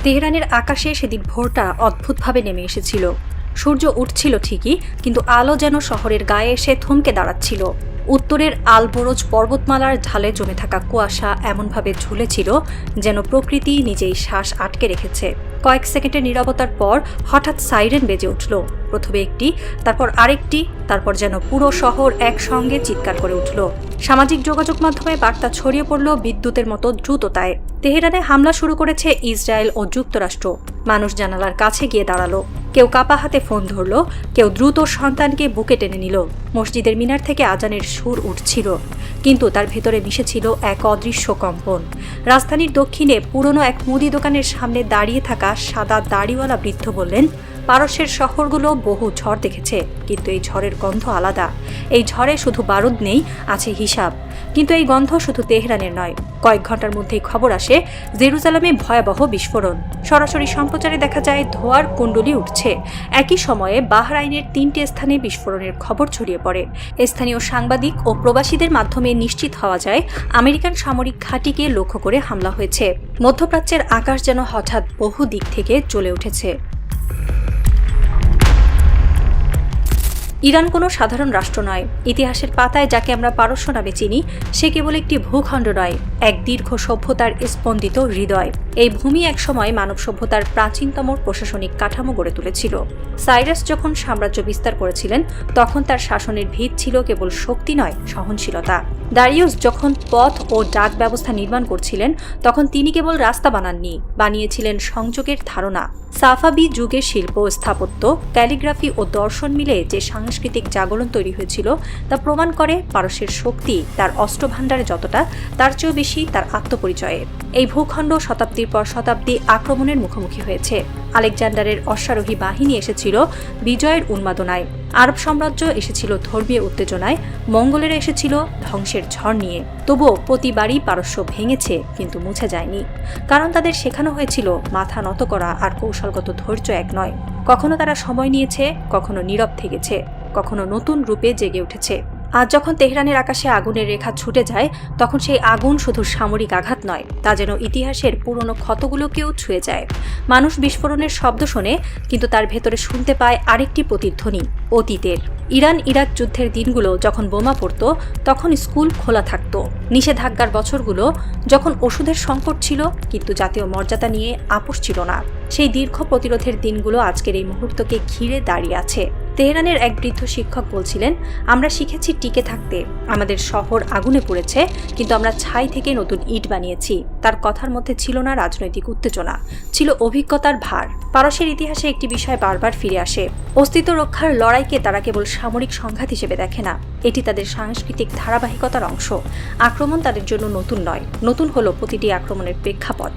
তেহরানের আকাশে সেদিন ভোরটা অদ্ভুতভাবে নেমে এসেছিল। সূর্য উঠছিল ঠিকই, কিন্তু আলো যেন শহরের গায়ে এসে থমকে দাঁড়াচ্ছিল। উত্তরের আলবোরোজ পর্বতমালার ঢালে জমে থাকা কুয়াশা এমনভাবে ঝুলেছিল যেন প্রকৃতি নিজেই শ্বাস আটকে রেখেছে। কয়েক সেকেন্ডের নীরবতার পর হঠাৎ সাইরেন বেজে উঠল। প্রথমে একটি, তারপর আরেকটি, তারপর যেন পুরো শহর একসঙ্গে চিৎকার করে উঠল। সামাজিক যোগাযোগ মাধ্যমে বার্তা ছড়িয়ে পড়ল বিদ্যুতের মতো দ্রুততায়। তেহরানে হামলা শুরু করেছে ইসরায়েল ও যুক্তরাষ্ট্র। মানুষ জানালার কাছে গিয়ে দাঁড়ালো, কেউ কাপা হাতে ফোন ধরল, কেউ দ্রুত সন্তানকে বুকে টেনে নিল। মসজিদের মিনার থেকে আজানের সুর উঠছিল, কিন্তু তার ভেতরে মিশেছিল এক অদৃশ্য কম্পন। রাজধানীর দক্ষিণে পুরনো এক মুদি দোকানের সামনে দাঁড়িয়ে থাকা সাদা দাড়িওয়ালা বৃদ্ধ বললেন, পারস্যের শহরগুলো বহু ঝড় দেখেছে, কিন্তু এই ঝড়ের গন্ধ আলাদা। এই ঝড়ে শুধু বারুদ নেই, আছে হিসাব। কিন্তু এই গন্ধ শুধু তেহরানের নয়। কয়েক ঘন্টার মধ্যেই খবর আসে জেরুজালেমে ভয়াবহ বিস্ফোরণ। সরাসরি সম্প্রচারে দেখা যায় ধোঁয়ার কুণ্ডলী উঠছে। একই সময়ে বাহরাইনের 3টি স্থানে বিস্ফোরণের খবর ছড়িয়ে পড়ে। স্থানীয় সাংবাদিক ও প্রবাসীদের মাধ্যমে নিশ্চিত হওয়া যায় আমেরিকান সামরিক ঘাঁটিকে লক্ষ্য করে হামলা হয়েছে। মধ্যপ্রাচ্যের আকাশ যেন হঠাৎ বহু দিক থেকে জ্বলে উঠেছে। ইরান কোনো সাধারণ রাষ্ট্র নয়। ইতিহাসের পাতায় যাকে আমরা পারস্য নামে চিনি, সে কেবল একটি ভূখণ্ড নয়, এক দীর্ঘ সভ্যতার স্পন্দিত হৃদয়। এই ভূমি একসময় মানব সভ্যতার প্রাচীনতম প্রশাসনিক কাঠামো গড়ে তুলেছিল। সাইরাস যখন সাম্রাজ্য বিস্তার করেছিলেন, তখন তার শাসনের ভিত ছিল কেবল শক্তি নয়, সহনশীলতা। দারিউস যখন পথ ও ডাক ব্যবস্থা নির্মাণ করছিলেন, তখন তিনি কেবল রাস্তা বানাননি, বানিয়েছিলেন সংযোগের ধারণা। সাফাবি যুগের শিল্প, স্থাপত্য, ক্যালিগ্রাফি ও দর্শন মিলে যে সাংস্কৃতিক জাগরণ তৈরি হয়েছিল, তা প্রমাণ করে পারস্যের শক্তি তার অস্ত্রভাণ্ডারে যতটা, তার চেয়েও বেশি তার আত্মপরিচয়ে। এই ভূখণ্ড শতাব্দীর পর শতাব্দী আক্রমণের মুখোমুখি হয়েছে। আলেকজান্ডারের অশ্বারোহী বাহিনী এসেছিল বিজয়ের উন্মাদনায়, আরব সাম্রাজ্য এসেছিল ধর্মীয় উত্তেজনায়, মঙ্গলেরা এসেছিল ধ্বংসের ঝড় নিয়ে। তবুও প্রতিবারই পারস্য ভেঙেছে, কিন্তু মুছে যায়নি। কারণ তাদের শেখানো হয়েছিল মাথা নত করা আর কৌশলগত ধৈর্য এক নয়। কখনো তারা সময় নিয়েছে, কখনো নীরব থেকেছে, কখনো নতুন রূপে জেগে উঠেছে। আজ যখন তেহরানের আকাশে আগুনের রেখা ছুটে যায়, তখন সেই আগুন শুধু সামরিক আঘাত নয়, তা যেন ইতিহাসের পুরনো ক্ষতগুলোকেও ছুঁয়ে যায়। মানুষ বিস্ফোরণের শব্দ শোনে, কিন্তু তার ভেতরে শুনতে পায় আরেকটি প্রতিধ্বনি, অতীতের। ইরান ইরাক যুদ্ধের দিনগুলো যখন বোমা পড়ত, তখন স্কুল খোলা থাকত। নিষেধাজ্ঞার বছরগুলো যখন ওষুধের সংকট ছিল, কিন্তু জাতীয় মর্যাদা নিয়ে আপোষ ছিল না। সেই দীর্ঘ প্রতিরোধের দিনগুলো আজকের এই মুহূর্তকে ঘিরে দাঁড়িয়ে আছে। তেহরানের এক বৃদ্ধ শিক্ষক বলছিলেন, আমরা শিখেছি টিকে থাকতে। আমাদের শহর আগুনে পুড়েছে, কিন্তু আমরা ছাই থেকে নতুন ইট বানিয়েছি। তার কথার মধ্যে ছিল না রাজনৈতিক উত্তেজনা, ছিল অভিজ্ঞতার ভার। পারস্যের ইতিহাসে একটি বিষয় বারবার ফিরে আসে। অস্তিত্ব রক্ষার লড়াইকে তারা কেবল সামরিক সংঘাত হিসেবে দেখে না, এটি তাদের সাংস্কৃতিক ধারাবাহিকতার অংশ। আক্রমণ তাদের জন্য নতুন নয়, নতুন হলো প্রতিটি আক্রমণের প্রেক্ষাপট,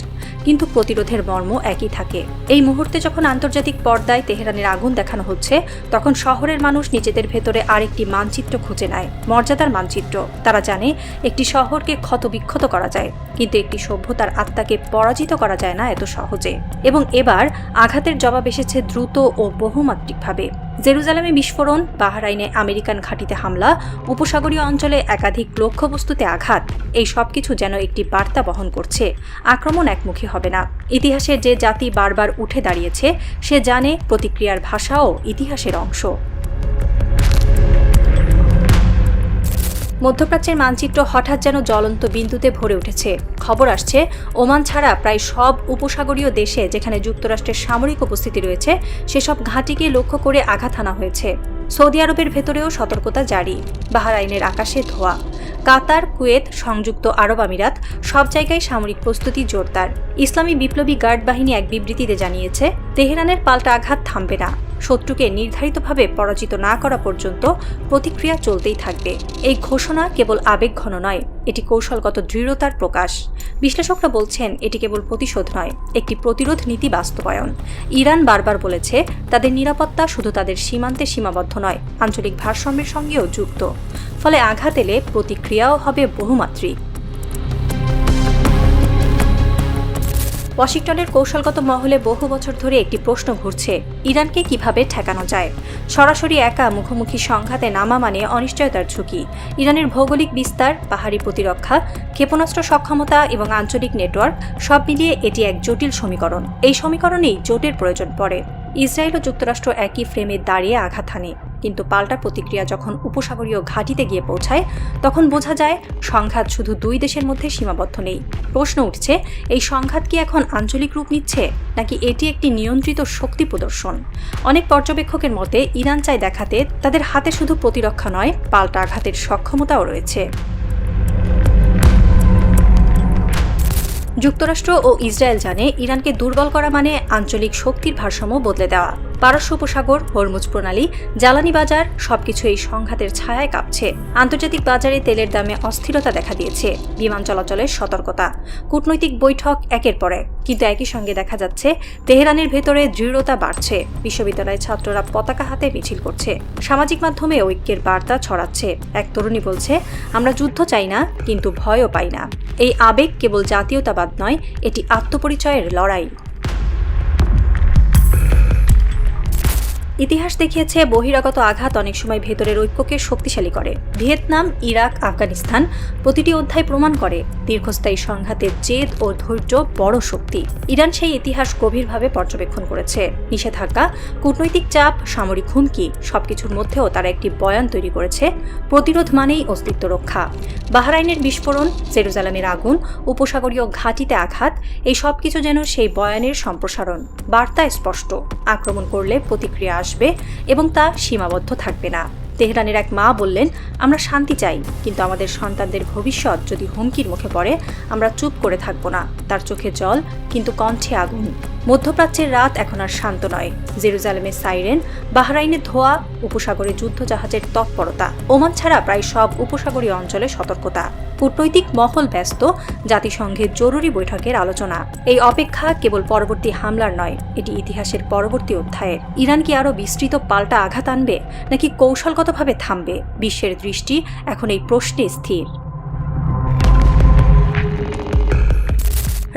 কিন্তু প্রতিরোধের মর্ম একই থাকে। এই মুহূর্তে যখন আন্তর্জাতিক পর্দায় তেহরানের আগুন দেখানো হচ্ছে, তখন শহরের মানুষ নিজেদের ভেতরে আরেকটি মানচিত্র খুঁজে নেয়, মর্যাদার মানচিত্র। তারা জানে একটি শহরকে ক্ষতবিক্ষত করা যায়, কিন্তু একটি সভ্যতার আত্মাকে পরাজিত করা যায় না এত সহজে। এবং এবার আঘাতের জবাব এসেছে দ্রুত ও বহুমাত্রিকভাবে। জেরুজালেমে বিস্ফোরণ, বাহরাইনে আমেরিকান ঘাঁটিতে হামলা, উপসাগরীয় অঞ্চলে একাধিক লক্ষ্যবস্তুতে আঘাত, এই সবকিছু যেন একটি বার্তা বহন করছে, আক্রমণ একমুখী হবে না। ইতিহাসের যে জাতি বারবার উঠে দাঁড়িয়েছে, সে জানে প্রতিক্রিয়ার ভাষাও ইতিহাসের অংশ। মধ্যপ্রাচ্যের মানচিত্র হঠাৎ যেন জ্বলন্ত বিন্দুতে ভরে উঠেছে। খবর আসছে ওমান ছাড়া প্রায় সব উপসাগরীয় দেশে যেখানে যুক্তরাষ্ট্রের সামরিক উপস্থিতি রয়েছে, সেসব ঘাঁটিকে লক্ষ্য করে আঘাত হানা হয়েছে। সৌদি আরবের ভেতরেও সতর্কতা জারি। বাহরাইনের আকাশে ধোঁয়া। কাতার, কুয়েত, সংযুক্ত আরব আমিরাত, সব জায়গায় সামরিক প্রস্তুতি জোরদার। ইসলামী বিপ্লবী গার্ড বাহিনী এক বিবৃতিতে জানিয়েছে, তেহরানের পাল্টা আঘাত থামবে না। শত্রুকে নির্ধারিতভাবে পরাজিত না করা পর্যন্ত প্রতিক্রিয়া চলতেই থাকবে। এই ঘোষণা কেবল আবেগঘন নয়, এটি কৌশলগত দৃঢ়তার প্রকাশ। বিশ্লেষকরা বলছেন, এটি কেবল প্রতিশোধ নয়, একটি প্রতিরোধ নীতি বাস্তবায়ন। ইরান বারবার বলেছে, তাদের নিরাপত্তা শুধু তাদের সীমান্তে সীমাবদ্ধ নয়, আঞ্চলিক ভারসাম্যের সঙ্গেও যুক্ত। ফলে আঘাত এলে প্রতিক্রিয়াও হবে বহুমাত্রিক। ওয়াশিংটনের কৌশলগত মহলে বহু বছর ধরে একটি প্রশ্ন ঘুরছে, ইরানকে কিভাবে ঠেকানো যায়। সরাসরি একা মুখোমুখি সংঘাতে নামা মানে অনিশ্চয়তার ঝুঁকি। ইরানের ভৌগোলিক বিস্তার, পাহাড়ি প্রতিরক্ষা, ক্ষেপণাস্ত্র সক্ষমতা এবং আঞ্চলিক নেটওয়ার্ক সব মিলিয়ে এটি এক জটিল সমীকরণ। এই সমীকরণেই জোটের প্রয়োজন পড়ে। ইসরায়েল ও যুক্তরাষ্ট্র একই ফ্রেমে দাঁড়িয়ে আঘাত হানে, কিন্তু পাল্টা প্রতিক্রিয়া যখন উপসাগরীয় ঘাঁটিতে গিয়ে পৌঁছায় তখন বোঝা যায় সংঘাত শুধু দুই দেশের মধ্যে সীমাবদ্ধ নেই। প্রশ্ন উঠছে, এই সংঘাত কি এখন আঞ্চলিক রূপ নিচ্ছে, নাকি এটি একটি নিয়ন্ত্রিত শক্তি প্রদর্শন? অনেক পর্যবেক্ষকের মতে ইরান চায় দেখাতে তাদের হাতে শুধু প্রতিরক্ষা নয়, পাল্টা আঘাতের সক্ষমতাও রয়েছে। যুক্তরাষ্ট্র ও ইসরায়েল জানে ইরানকে দুর্বল করা মানে আঞ্চলিক শক্তির ভারসাম্য বদলে দেওয়া। পারস্য উপসাগর, হরমুজ প্রণালী, জ্বালানি বাজার সবকিছু এই সংঘাতের ছায়ায় কাঁপছে। আন্তর্জাতিক বাজারে তেলের দামে অস্থিরতা দেখা দিয়েছে, বিমান চলাচলের সতর্কতা, কূটনৈতিক বৈঠক একের পর এক। কিন্তু একই সঙ্গে দেখা যাচ্ছে তেহরানের ভেতরে দৃঢ়তা বাড়ছে। বিশ্ববিদ্যালয়ের ছাত্ররা পতাকা হাতে মিছিল করছে, সামাজিক মাধ্যমে ঐক্যের বার্তা ছড়াচ্ছে। এক তরুণী বলছে, আমরা যুদ্ধ চাই না, কিন্তু ভয়ও পাই না। এই আবেগ কেবল জাতীয়তাবাদ নয়, এটি আত্মপরিচয়ের লড়াই। ইতিহাস দেখিয়েছে বহিরাগত আঘাত অনেক সময় ভেতরের ঐক্যকে শক্তিশালী করে। ভিয়েতনাম, ইরাক, আফগানিস্তান প্রতিটি অধ্যায় প্রমাণ করে দীর্ঘস্থায়ী সংঘাতের জেদ ও ধৈর্য বড় শক্তি। ইরান সেই ইতিহাস গভীরভাবে পর্যবেক্ষণ করেছে। নিষেধাজ্ঞা, কূটনৈতিক চাপ, সামরিক হুমকি সবকিছুর মধ্যেও তারা একটি বয়ান তৈরি করেছে, প্রতিরোধ মানেই অস্তিত্ব রক্ষা। বাহরাইনের বিস্ফোরণ, জেরুজালেমের আগুন, উপসাগরীয় ঘাঁটিতে আঘাত, এই সবকিছু যেন সেই বয়ানের সম্প্রসারণ। বার্তা স্পষ্ট, আক্রমণ করলে প্রতিক্রিয়া আসবে এবং তা সীমাবদ্ধ থাকবে না। তেহরানের এক মা বললেন, আমরা শান্তি চাই, কিন্তু আমাদের সন্তানদের ভবিষ্যৎ যদি হুমকির মুখে পড়ে আমরা চুপ করে থাকব না। তার চোখে জল, কিন্তু কণ্ঠে আগুন। মধ্যপ্রাচ্যের রাত এখন আর শান্ত নয়। জেরুজালেমের সাইরেন, বাহরাইনের ধোঁয়া, উপসাগরে যুদ্ধজাহাজের তৎপরতা। ওমান ছাড়া প্রায় সব উপসাগরীয় অঞ্চলে সতর্কতা। কূটনৈতিক মহল ব্যস্ত, জাতিসংঘের জরুরি বৈঠকের আলোচনা। এই অপেক্ষা কেবল পরবর্তী হামলার নয়, এটি ইতিহাসের পরবর্তী অধ্যায়ের। ইরান কি আরও বিস্তৃত পাল্টা আঘাত আনবে, নাকি কৌশলগতভাবে থামবে? বিশ্বের দৃষ্টি এখন এই প্রশ্নে স্থির।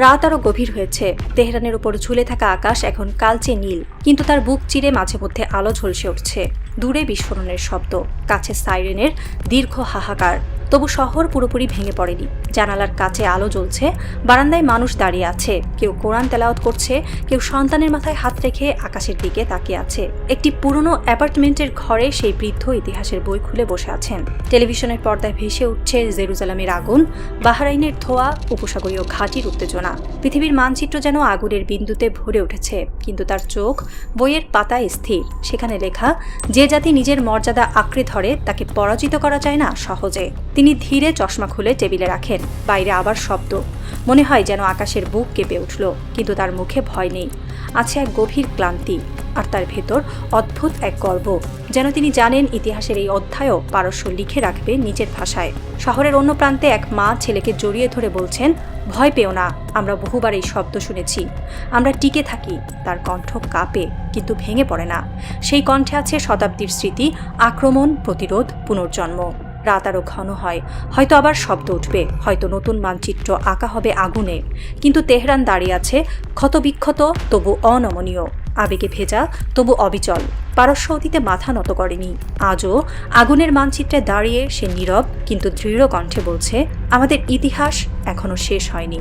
রাত আরও গভীর হয়েছে। তেহরানের উপর ঝুলে থাকা আকাশ এখন কালচে নীল, কিন্তু তার বুক চিরে মাঝে মধ্যে আলো ঝলসে উঠছে। দূরে বিস্ফোরণের শব্দ, কাছে সাইরেনের দীর্ঘ হাহাকার। তবু শহর পুরোপুরি ভেঙে পড়েনি। জানালার কাছে আলো জ্বলছে, বারান্দায় মানুষ দাঁড়িয়ে আছে, কেউ কোরআন তেলাওয়াত করছে, কেউ সন্তানের মাথায় হাত রেখে আকাশের দিকে তাকিয়ে আছে। একটি পুরনো অ্যাপার্টমেন্টের ঘরে সেই বৃদ্ধ ইতিহাসের বই খুলে বসে আছেন। টেলিভিশনের পর্দায় ভেসে উঠছে জেরুজালেমের আগুন, বাহরাইনের ধোঁয়া, উপসাগরীয় ঘাঁটির উত্তেজনা। পৃথিবীর মানচিত্র যেন আগুনের বিন্দুতে ভরে উঠেছে, কিন্তু তার চোখ বইয়ের পাতায় স্থির। সেখানে লেখা, যে জাতি নিজের মর্যাদা আঁকড়ে ধরে তাকে পরাজিত করা যায় না সহজে। তিনি ধীরে চশমা খুলে টেবিলে রাখেন। বাইরে আবার শব্দ, মনে হয় যেন আকাশের বুক কেঁপে উঠল, কিন্তু তার মুখে ভয় নেই, আছে এক গভীর ক্লান্তি। আর তার ভেতর অদ্ভুত এক গর্ব, যেন তিনি জানেন ইতিহাসের এই অধ্যায়ও পারস্য লিখে রাখবে নিজের ভাষায়। শহরের অন্য প্রান্তে এক মা ছেলেকে জড়িয়ে ধরে বলছেন, ভয় পেও না, আমরা বহুবার এই শব্দ শুনেছি, আমরা টিকে থাকি। তার কণ্ঠ কাঁপে, কিন্তু ভেঙে পড়ে না। সেই কণ্ঠে আছে শতাব্দীর স্মৃতি, আক্রমণ, প্রতিরোধ, পুনর্জন্ম। রাত আরও ঘন হয়, হয়তো আবার শব্দ উঠবে, হয়তো নতুন মানচিত্র আঁকা হবে আগুনে। কিন্তু তেহরান দাঁড়িয়ে আছে, ক্ষতবিক্ষত তবু অনমনীয়, আবেগে ভেজা তবু অবিচল। পারস্য অতীতে মাথা নত করেনি। আজও আগুনের মানচিত্রে দাঁড়িয়ে সে নীরব কিন্তু দৃঢ় কণ্ঠে বলছে, আমাদের ইতিহাস এখনো শেষ হয়নি।